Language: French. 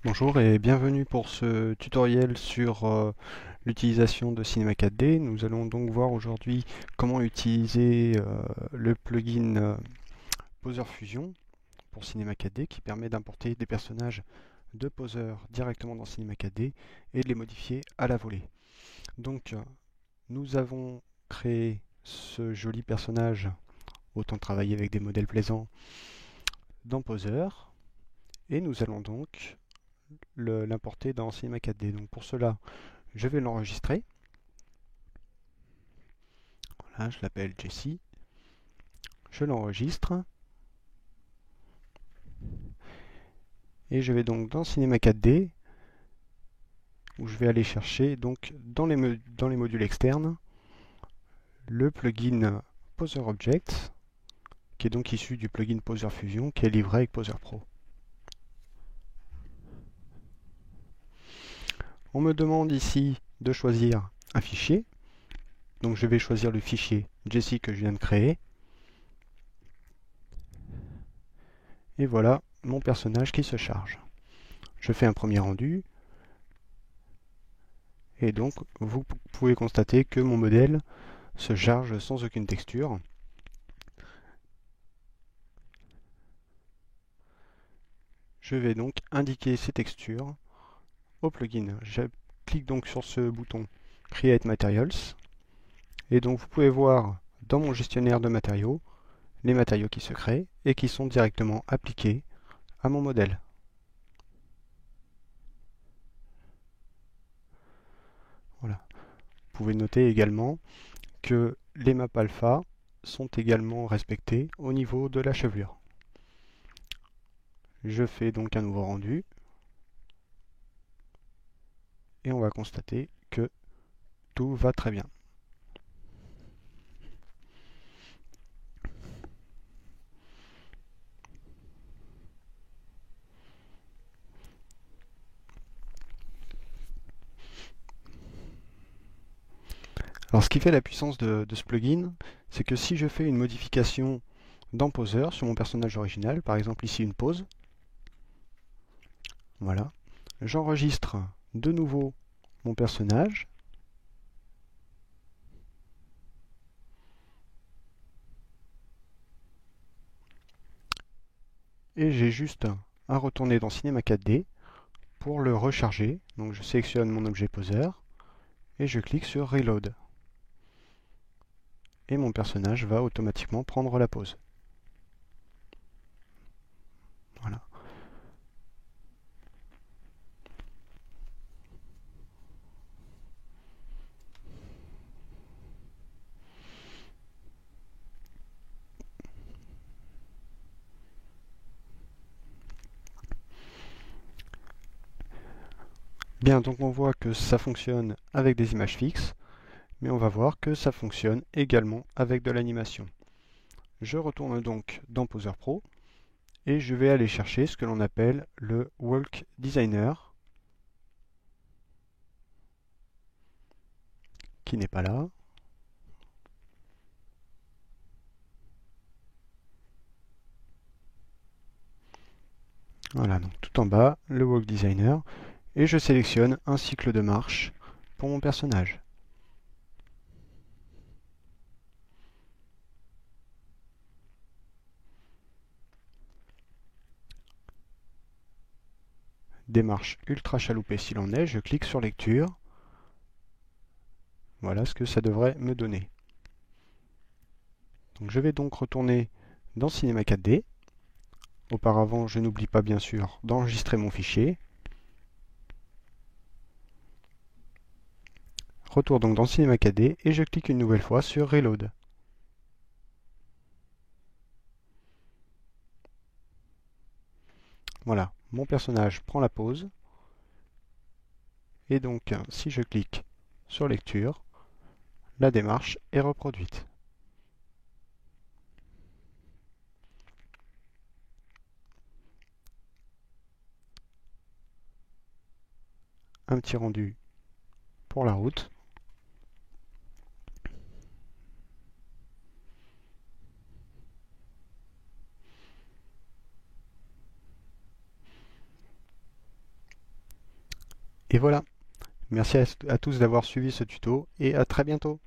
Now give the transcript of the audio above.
Bonjour et bienvenue pour ce tutoriel sur l'utilisation de Cinema 4D. Nous allons donc voir aujourd'hui comment utiliser le plugin Poser Fusion pour Cinema 4D qui permet d'importer des personnages de Poser directement dans Cinema 4D et de les modifier à la volée. Donc nous avons créé ce joli personnage, autant travailler avec des modèles plaisants, dans Poser et nous allons donc l'importer dans Cinema 4D. Donc pour cela, je vais l'enregistrer. Voilà, je l'appelle Jessie. Je l'enregistre. Et je vais donc dans Cinema 4D, où je vais aller chercher donc dans les modules externes le plugin Poser Object, qui est donc issu du plugin Poser Fusion, qui est livré avec Poser Pro. On me demande ici de choisir un fichier. Donc je vais choisir le fichier Jessie que je viens de créer. Et voilà mon personnage qui se charge. Je fais un premier rendu. Et donc vous pouvez constater que mon modèle se charge sans aucune texture. Je vais donc indiquer ces textures au plugin. Je clique donc sur ce bouton Create Materials et donc vous pouvez voir dans mon gestionnaire de matériaux les matériaux qui se créent et qui sont directement appliqués à mon modèle. Voilà. Vous pouvez noter également que les maps alpha sont également respectées au niveau de la chevelure. Je fais donc un nouveau rendu et on va constater que tout va très bien. Alors ce qui fait la puissance de ce plugin, c'est que si je fais une modification dans Poser sur mon personnage original, par exemple ici une pause, voilà, j'enregistre de nouveau mon personnage, et j'ai juste à retourner dans Cinema 4D pour le recharger. Donc je sélectionne mon objet Poser et je clique sur Reload. Et mon personnage va automatiquement prendre la pause. Voilà. Bien, donc on voit que ça fonctionne avec des images fixes, mais on va voir que ça fonctionne également avec de l'animation. Je retourne donc dans Poser Pro et je vais aller chercher ce que l'on appelle le Walk Designer, qui n'est pas là. Voilà, donc tout en bas, le Walk Designer, et je sélectionne un cycle de marche pour mon personnage. Des marches ultra chaloupées s'il en est, je clique sur lecture. Voilà ce que ça devrait me donner. Donc je vais donc retourner dans Cinema 4D. Auparavant, je n'oublie pas bien sûr d'enregistrer mon fichier. Retour donc dans Cinema 4D et je clique une nouvelle fois sur Reload. Voilà, mon personnage prend la pause. Et donc, si je clique sur lecture, la démarche est reproduite. Un petit rendu pour la route. Et voilà. Merci à tous d'avoir suivi ce tuto et à très bientôt.